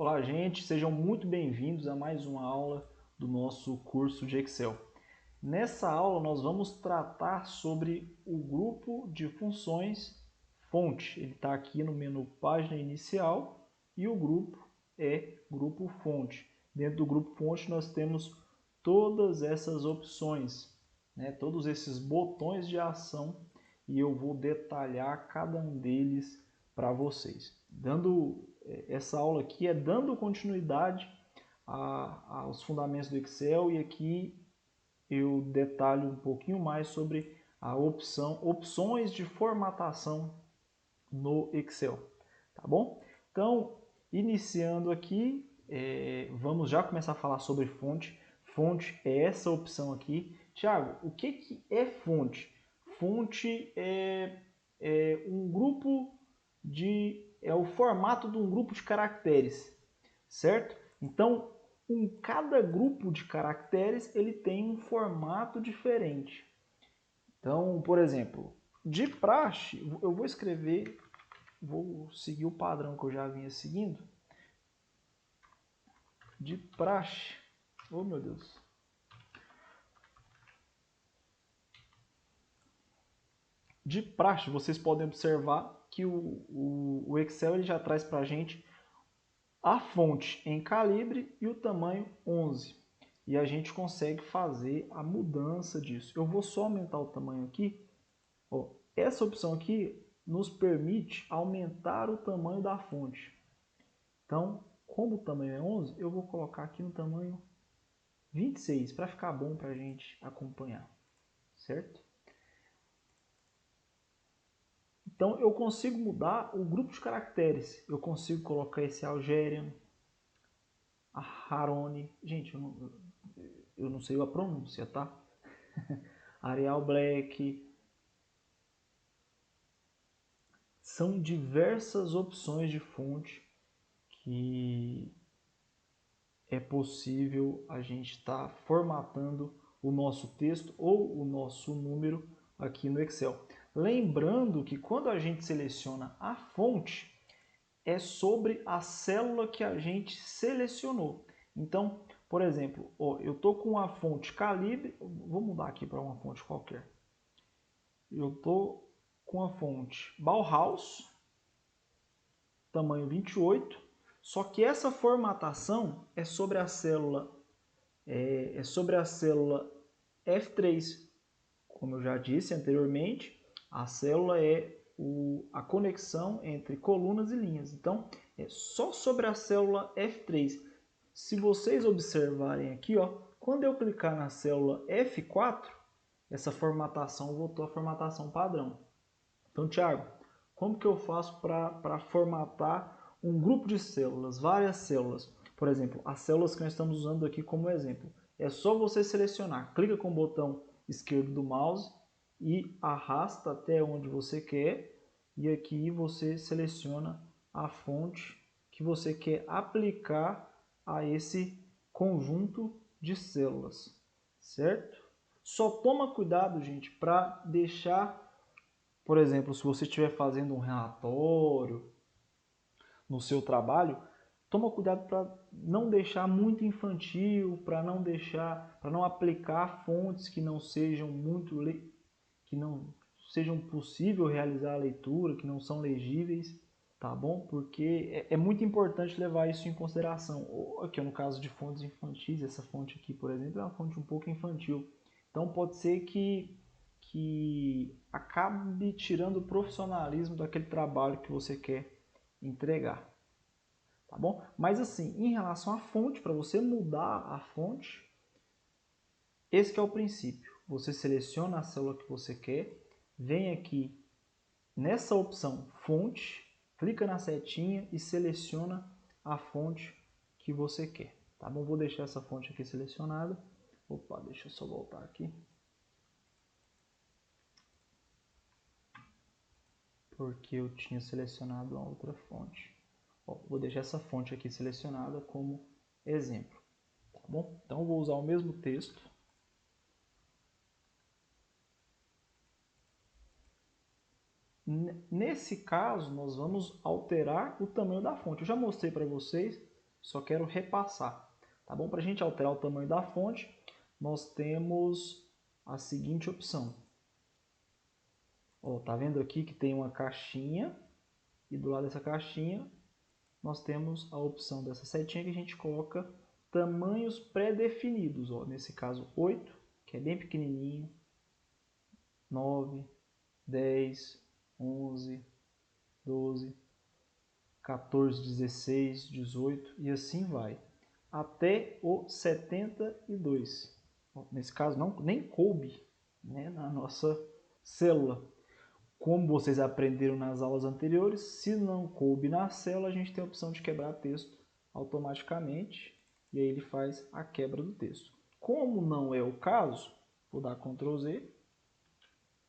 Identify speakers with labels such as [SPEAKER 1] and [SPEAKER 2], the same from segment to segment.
[SPEAKER 1] Olá, gente, sejam muito bem-vindos a mais uma aula do nosso curso de Excel. Nessa aula, nós vamos tratar sobre o grupo de funções fonte. Ele está aqui no menu Página Inicial e o grupo é Grupo Fonte. Dentro do grupo fonte, nós temos todas essas opções, todos esses botões de ação, e eu vou detalhar cada um deles para vocês. Essa aula aqui é dando continuidade aos fundamentos do Excel, e aqui eu detalho um pouquinho mais sobre opções de formatação no Excel, tá bom? Então, iniciando aqui, vamos já começar a falar sobre fonte. Fonte é essa opção aqui. Tiago, o que é fonte? Fonte é um grupo é o formato de um grupo de caracteres, certo? Então, em cada grupo de caracteres ele tem um formato diferente. Então, por exemplo, de praxe, eu vou escrever, vou seguir o padrão que eu já vinha seguindo. De praxe, oh meu Deus. De praxe, vocês podem observar que o Excel ele já traz para a gente a fonte em calibre e o tamanho 11. E a gente consegue fazer a mudança disso. Eu vou só aumentar o tamanho aqui. Ó, essa opção aqui nos permite aumentar o tamanho da fonte. Então, como o tamanho é 11, eu vou colocar aqui no tamanho 26, para ficar bom para a gente acompanhar, certo? Então, eu consigo mudar o grupo de caracteres. Eu consigo colocar esse Algerian, a Harone. Gente, eu não sei a pronúncia, tá? Arial Black. São diversas opções de fonte que é possível a gente estar formatando o nosso texto ou o nosso número aqui no Excel. Lembrando que quando a gente seleciona a fonte, é sobre a célula que a gente selecionou. Então, por exemplo, eu estou com a fonte calibre, vou mudar aqui para uma fonte qualquer. Eu estou com a fonte Bauhaus, tamanho 28, só que essa formatação é sobre a célula F3. Como eu já disse anteriormente, a célula é a conexão entre colunas e linhas. Então, é só sobre a célula F3. Se vocês observarem aqui, quando eu clicar na célula F4, essa formatação voltou à formatação padrão. Então, Thiago, como que eu faço para formatar um grupo de células, várias células? Por exemplo, as células que nós estamos usando aqui como exemplo. É só você selecionar, clica com o botão esquerdo do mouse e arrasta até onde você quer, e aqui você seleciona a fonte que você quer aplicar a esse conjunto de células, certo? Só toma cuidado, gente, para deixar, por exemplo, se você estiver fazendo um relatório no seu trabalho, toma cuidado para não deixar muito infantil, para não aplicar fontes que não sejam que não sejam possível realizar a leitura, que não são legíveis, tá bom? Porque é muito importante levar isso em consideração. Aqui, no caso de fontes infantis, essa fonte aqui, por exemplo, é uma fonte um pouco infantil. Então pode ser que acabe tirando o profissionalismo daquele trabalho que você quer entregar, tá bom? Mas assim, em relação à fonte, para você mudar a fonte, esse que é o princípio. Você seleciona a célula que você quer, vem aqui nessa opção fonte, clica na setinha e seleciona a fonte que você quer, tá bom? Vou deixar essa fonte aqui selecionada. Opa, deixa eu só voltar aqui. Porque eu tinha selecionado uma outra fonte. Vou deixar essa fonte aqui selecionada como exemplo, tá bom? Então, eu vou usar o mesmo texto. Nesse caso, nós vamos alterar o tamanho da fonte. Eu já mostrei para vocês só quero repassar. Tá bom? Para a gente alterar o tamanho da fonte, nós temos a seguinte opção. Ó, tá vendo aqui que tem uma caixinha e do lado dessa caixinha nós temos a opção dessa setinha que a gente coloca tamanhos pré-definidos. Nesse caso 8, que é bem pequenininho, 9, 10, 11, 12, 14, 16, 18 e assim vai, até o 72. Nesse caso nem coube, né, na nossa célula. Como vocês aprenderam nas aulas anteriores, se não coube na célula, a gente tem a opção de quebrar texto automaticamente e aí ele faz a quebra do texto. Como não é o caso, vou dar Ctrl Z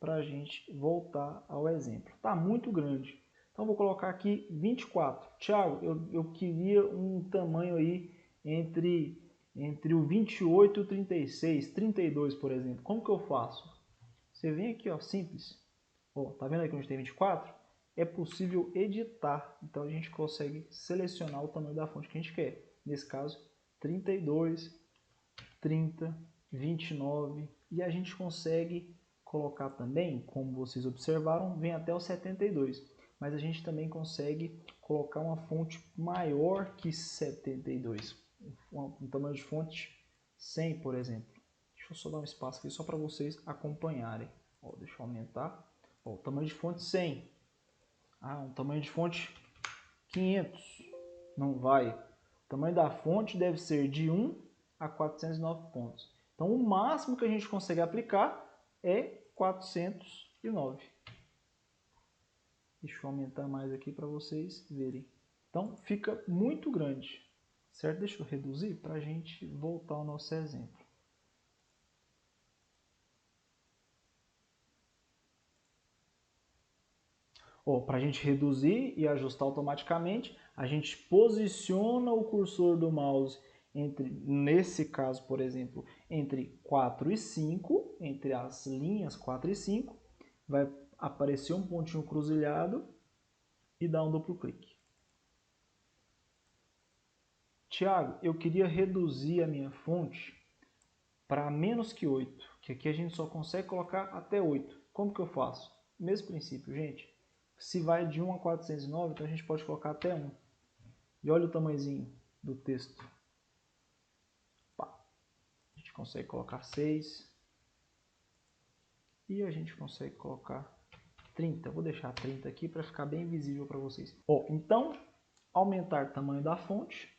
[SPEAKER 1] para a gente voltar ao exemplo. Está muito grande. Então vou colocar aqui 24. Thiago, eu queria um tamanho aí entre o 28 e o 36, 32, por exemplo. Como que eu faço? Você vem aqui, ó, simples. Ó, tá vendo aqui onde tem 24? É possível editar. Então a gente consegue selecionar o tamanho da fonte que a gente quer. Nesse caso, 32, 30, 29. E a gente consegue colocar também, como vocês observaram, vem até o 72. Mas a gente também consegue colocar uma fonte maior que 72. Um tamanho de fonte 100, por exemplo. Deixa eu só dar um espaço aqui só para vocês acompanharem. Ó, deixa eu aumentar. Ó, o tamanho de fonte 100. Um tamanho de fonte 500. Não vai. O tamanho da fonte deve ser de 1 a 409 pontos. Então, o máximo que a gente consegue aplicar é 409. Deixa eu aumentar mais aqui para vocês verem. Então, fica muito grande, certo? Deixa eu reduzir para a gente voltar ao nosso exemplo. Para a gente reduzir e ajustar automaticamente, a gente posiciona o cursor do mouse nesse caso, por exemplo, entre 4 e 5, entre as linhas 4 e 5, vai aparecer um pontinho cruzilhado e dá um duplo clique. Tiago, eu queria reduzir a minha fonte para menos que 8, que aqui a gente só consegue colocar até 8. Como que eu faço? Mesmo princípio, gente. Se vai de 1 a 409, então a gente pode colocar até 1. E olha o tamanhozinho do texto. A gente consegue colocar 6. E a gente consegue colocar 30. Vou deixar 30 aqui para ficar bem visível para vocês. Então, aumentar o tamanho da fonte.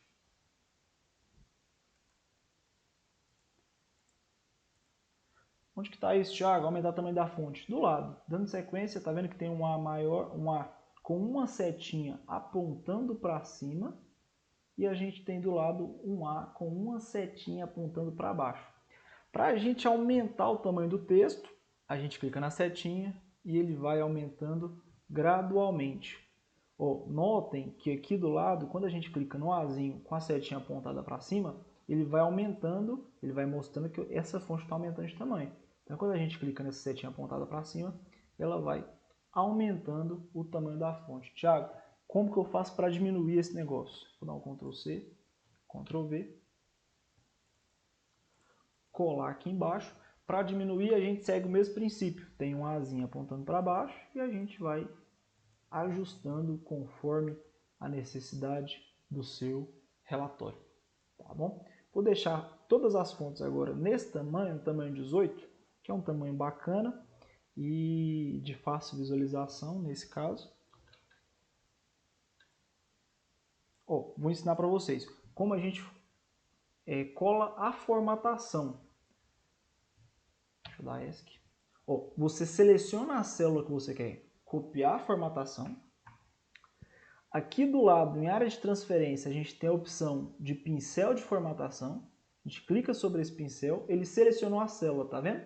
[SPEAKER 1] Onde que está isso, Thiago? Aumentar o tamanho da fonte. Do lado. Dando sequência, está vendo que tem um A maior, um A com uma setinha apontando para cima. E a gente tem do lado um A com uma setinha apontando para baixo. Para a gente aumentar o tamanho do texto, a gente clica na setinha e ele vai aumentando gradualmente. Notem que aqui do lado, quando a gente clica no Azinho com a setinha apontada para cima, ele vai aumentando, ele vai mostrando que essa fonte está aumentando de tamanho. Então, quando a gente clica nessa setinha apontada para cima, ela vai aumentando o tamanho da fonte. Thiago, como que eu faço para diminuir esse negócio? Vou dar um Ctrl C, Ctrl V, colar aqui embaixo. Para diminuir, a gente segue o mesmo princípio. Tem um Azinho apontando para baixo e a gente vai ajustando conforme a necessidade do seu relatório. Tá bom? Vou deixar todas as fontes agora nesse tamanho, tamanho 18, que é um tamanho bacana e de fácil visualização nesse caso. Vou ensinar para vocês como a gente cola a formatação. Deixa eu dar ESC. Você seleciona a célula que você quer copiar a formatação. Aqui do lado, em área de transferência, a gente tem a opção de pincel de formatação. A gente clica sobre esse pincel, ele selecionou a célula, tá vendo?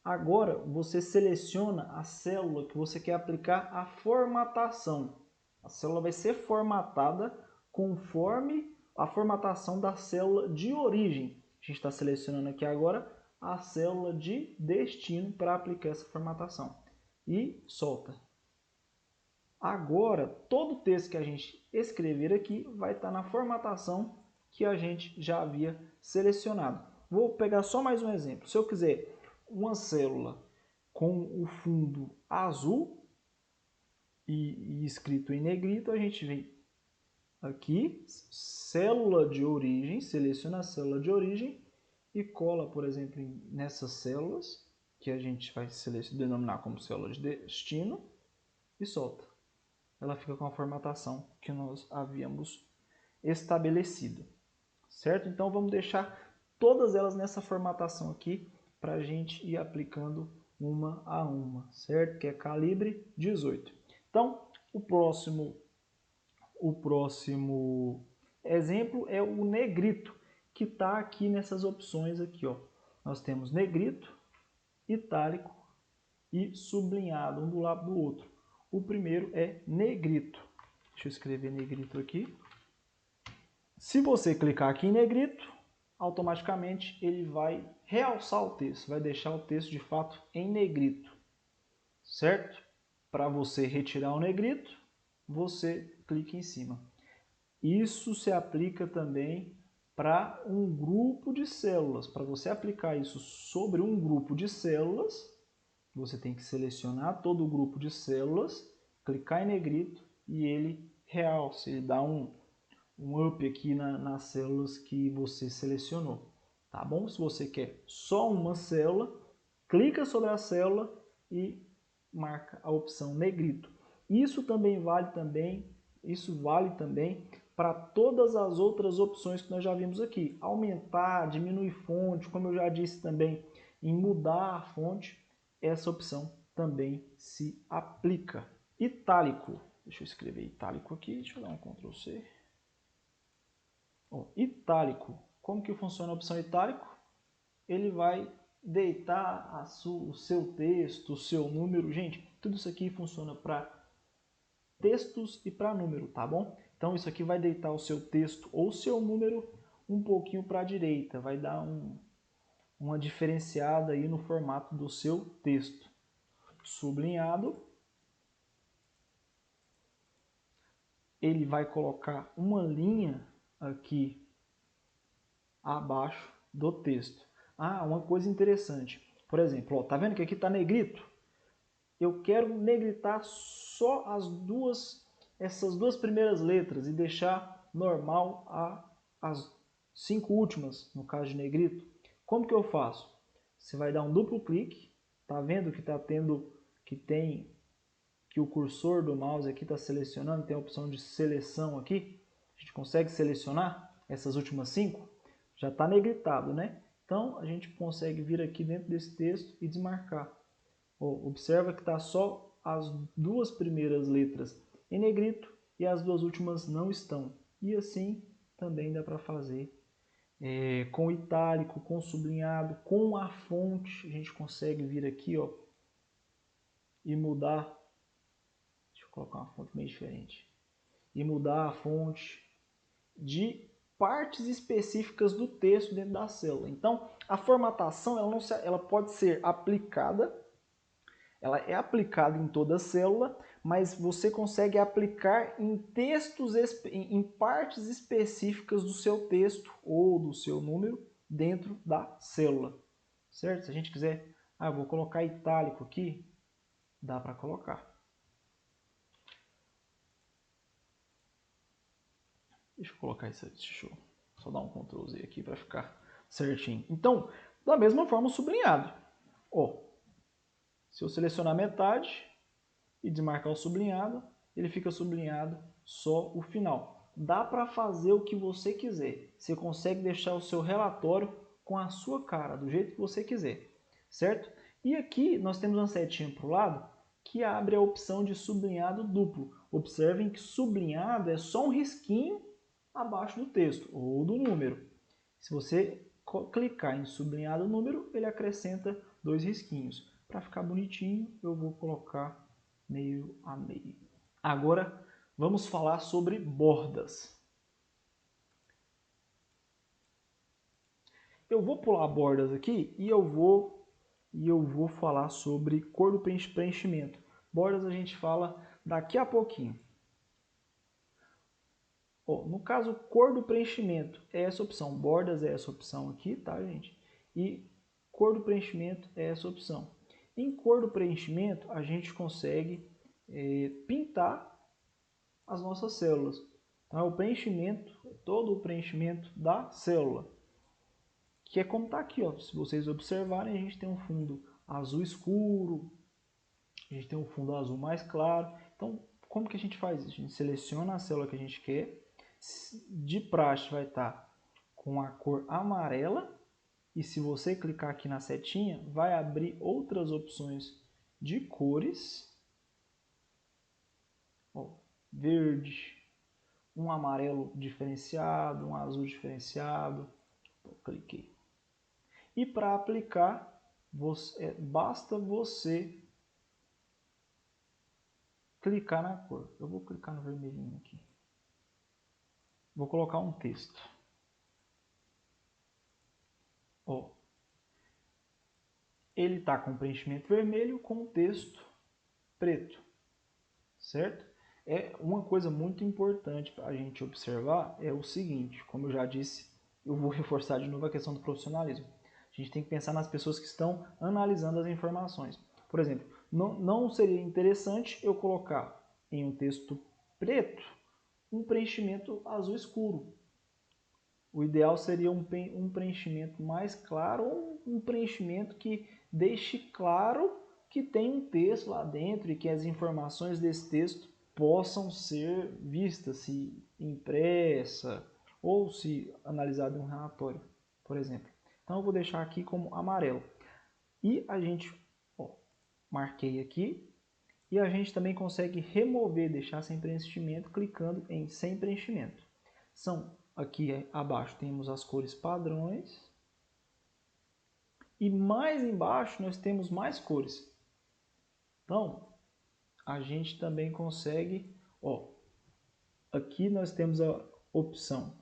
[SPEAKER 1] Agora, você seleciona a célula que você quer aplicar a formatação. A célula vai ser formatada conforme a formatação da célula de origem. A gente está selecionando aqui agora a célula de destino para aplicar essa formatação. E solta. Agora, todo o texto que a gente escrever aqui vai estar na formatação que a gente já havia selecionado. Vou pegar só mais um exemplo. Se eu quiser uma célula com o fundo azul e escrito em negrito, a gente vem aqui, célula de origem, seleciona a célula de origem e cola, por exemplo, nessas células, que a gente vai denominar como célula de destino, e solta. Ela fica com a formatação que nós havíamos estabelecido, certo? Então vamos deixar todas elas nessa formatação aqui para a gente ir aplicando uma a uma, certo? Que é calibre 18. Então, o próximo exemplo é o negrito, que está aqui nessas opções aqui, ó. Nós temos negrito, itálico e sublinhado, um do lado do outro. O primeiro é negrito. Deixa eu escrever negrito aqui. Se você clicar aqui em negrito, automaticamente ele vai realçar o texto, vai deixar o texto de fato em negrito, certo? Para você retirar o negrito, você clica em cima. Isso se aplica também para um grupo de células. Para você aplicar isso sobre um grupo de células, você tem que selecionar todo o grupo de células, clicar em negrito e ele realça, ele dá um up aqui nas células que você selecionou. Tá bom? Se você quer só uma célula, clica sobre a célula e marca a opção negrito. Isso vale também para todas as outras opções que nós já vimos aqui. Aumentar, diminuir fonte, como eu já disse também, em mudar a fonte, essa opção também se aplica. Itálico. Deixa eu escrever itálico aqui, deixa eu dar um Ctrl C. Itálico. Como que funciona a opção itálico? Ele vai deitar o seu texto, o seu número. Gente, tudo isso aqui funciona para textos e para número, tá bom? Então isso aqui vai deitar o seu texto ou o seu número um pouquinho para a direita, vai dar uma diferenciada aí no formato do seu texto. Sublinhado, ele vai colocar uma linha aqui abaixo do texto. Uma coisa interessante, por exemplo, tá vendo que aqui está negrito? Eu quero negritar só essas duas primeiras letras e deixar normal as 5 últimas, no caso de negrito. Como que eu faço? Você vai dar um duplo clique, tá vendo que que o cursor do mouse aqui está selecionando, tem a opção de seleção aqui. A gente consegue selecionar essas últimas 5, já está negritado, né? Então a gente consegue vir aqui dentro desse texto e desmarcar. Observa que está só as 2 primeiras letras em negrito e as 2 últimas não estão. E assim também dá para fazer com itálico, com sublinhado, com a fonte. A gente consegue vir aqui, ó, e mudar. Deixa eu colocar uma fonte meio diferente. E mudar a fonte de partes específicas do texto dentro da célula. Então, a formatação ela pode ser aplicada. Ela é aplicada em toda a célula, mas você consegue aplicar em textos, em partes específicas do seu texto ou do seu número dentro da célula, certo? Se a gente quiser, eu vou colocar itálico aqui, dá para colocar. Deixa eu colocar isso aqui, deixa eu só dar um Ctrl Z aqui para ficar certinho. Então, da mesma forma o sublinhado. Se eu selecionar metade e desmarcar o sublinhado, ele fica sublinhado só o final. Dá para fazer o que você quiser. Você consegue deixar o seu relatório com a sua cara, do jeito que você quiser, certo? E aqui nós temos uma setinha para o lado que abre a opção de sublinhado duplo. Observem que sublinhado é só um risquinho abaixo do texto ou do número. Se você clicar em sublinhado número, ele acrescenta 2 risquinhos. Para ficar bonitinho, eu vou colocar meio a meio. Agora vamos falar sobre bordas. Eu vou pular bordas aqui e eu vou falar sobre cor do preenchimento. Bordas a gente fala daqui a pouquinho. No caso, cor do preenchimento é essa opção. Bordas é essa opção aqui, tá, gente? E cor do preenchimento é essa opção. Em cor do preenchimento, a gente consegue pintar as nossas células. Então, o preenchimento, todo o preenchimento da célula. Que é como está aqui, ó. Se vocês observarem, a gente tem um fundo azul escuro, a gente tem um fundo azul mais claro. Então, como que a gente faz isso? A gente seleciona a célula que a gente quer. De praxe vai estar com a cor amarela. E se você clicar aqui na setinha, vai abrir outras opções de cores. Verde, um amarelo diferenciado, um azul diferenciado. Cliquei. E para aplicar, basta você clicar na cor. Eu vou clicar no vermelhinho aqui. Vou colocar um texto. Ele está com preenchimento vermelho com o texto preto, certo? Uma coisa muito importante para a gente observar é o seguinte, como eu já disse, eu vou reforçar de novo a questão do profissionalismo. A gente tem que pensar nas pessoas que estão analisando as informações. Por exemplo, não seria interessante eu colocar em um texto preto um preenchimento azul escuro. O ideal seria um preenchimento mais claro ou um preenchimento que deixe claro que tem um texto lá dentro e que as informações desse texto possam ser vistas, se impressa ou se analisado em um relatório, por exemplo. Então eu vou deixar aqui como amarelo. E a gente, marquei aqui, e a gente também consegue remover, deixar sem preenchimento, clicando em sem preenchimento. Aqui abaixo temos as cores padrões. E mais embaixo nós temos mais cores. Então, a gente também consegue... aqui nós temos a opção.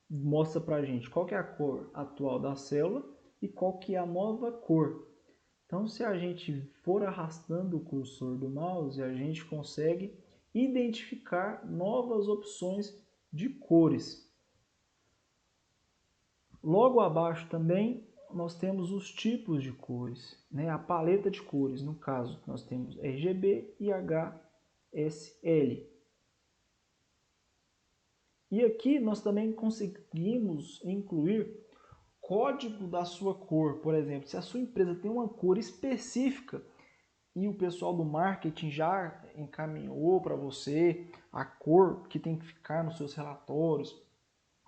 [SPEAKER 1] Mostra pra gente qual que é a cor atual da célula e qual que é a nova cor. Então, se a gente for arrastando o cursor do mouse, a gente consegue identificar novas opções de cores. Logo abaixo também nós temos os tipos de cores, né? A paleta de cores. No caso, nós temos RGB e HSL. E aqui nós também conseguimos incluir código da sua cor. Por exemplo, se a sua empresa tem uma cor específica e o pessoal do marketing já encaminhou para você a cor que tem que ficar nos seus relatórios,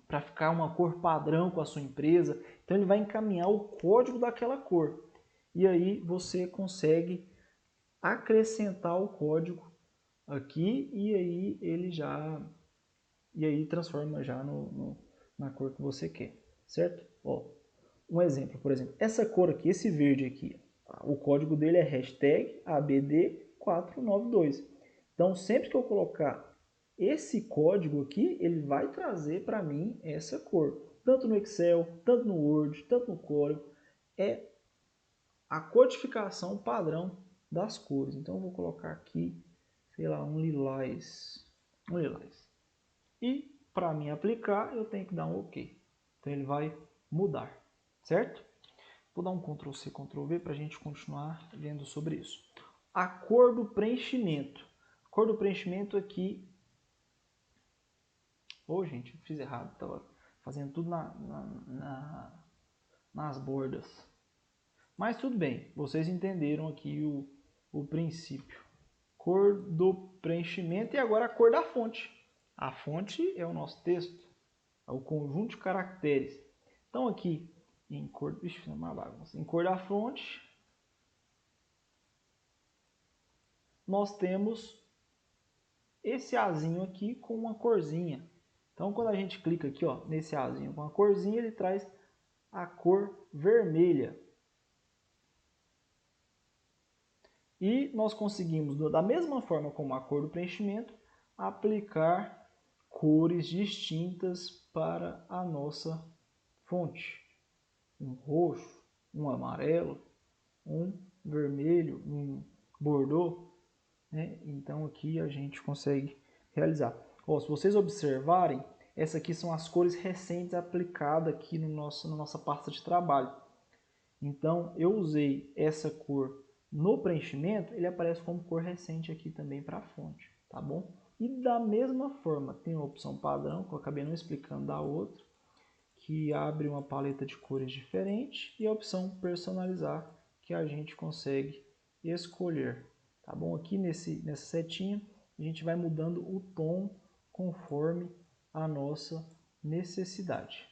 [SPEAKER 1] para ficar uma cor padrão com a sua empresa, então ele vai encaminhar o código daquela cor. E aí você consegue acrescentar o código aqui e aí ele já transforma já na cor que você quer, certo? Um exemplo, por exemplo, essa cor aqui, esse verde aqui, o código dele é hashtag ABD492. Então sempre que eu colocar esse código aqui, ele vai trazer para mim essa cor. Tanto no Excel, tanto no Word, tanto no Corel. É a codificação padrão das cores. Então eu vou colocar aqui, sei lá, um lilás. E para mim aplicar, eu tenho que dar um OK. Então ele vai mudar, certo? Vou dar um Ctrl C, Ctrl V para a gente continuar vendo sobre isso. A cor do preenchimento. A cor do preenchimento aqui... gente, eu fiz errado. Estava fazendo tudo nas bordas. Mas tudo bem, vocês entenderam aqui o princípio. Cor do preenchimento e agora a cor da fonte. A fonte é o nosso texto, é o conjunto de caracteres. Então aqui, em cor, uma bagunça. Em cor da fonte, nós temos esse azinho aqui com uma corzinha. Então quando a gente clica aqui, nesse azinho com a corzinha, ele traz a cor vermelha. E nós conseguimos, da mesma forma como a cor do preenchimento, aplicar cores distintas para a nossa fonte. Um roxo, um amarelo, um vermelho, um bordô. né? Então aqui a gente consegue realizar. Ó, se vocês observarem, essas aqui são as cores recentes aplicadas aqui na nossa pasta de trabalho. Então eu usei essa cor no preenchimento, ele aparece como cor recente aqui também para a fonte, tá bom? E da mesma forma, tem a opção padrão, que eu acabei não explicando da outra, que abre uma paleta de cores diferente, e a opção personalizar, que a gente consegue escolher, tá bom? Aqui nessa setinha, a gente vai mudando o tom conforme a nossa necessidade.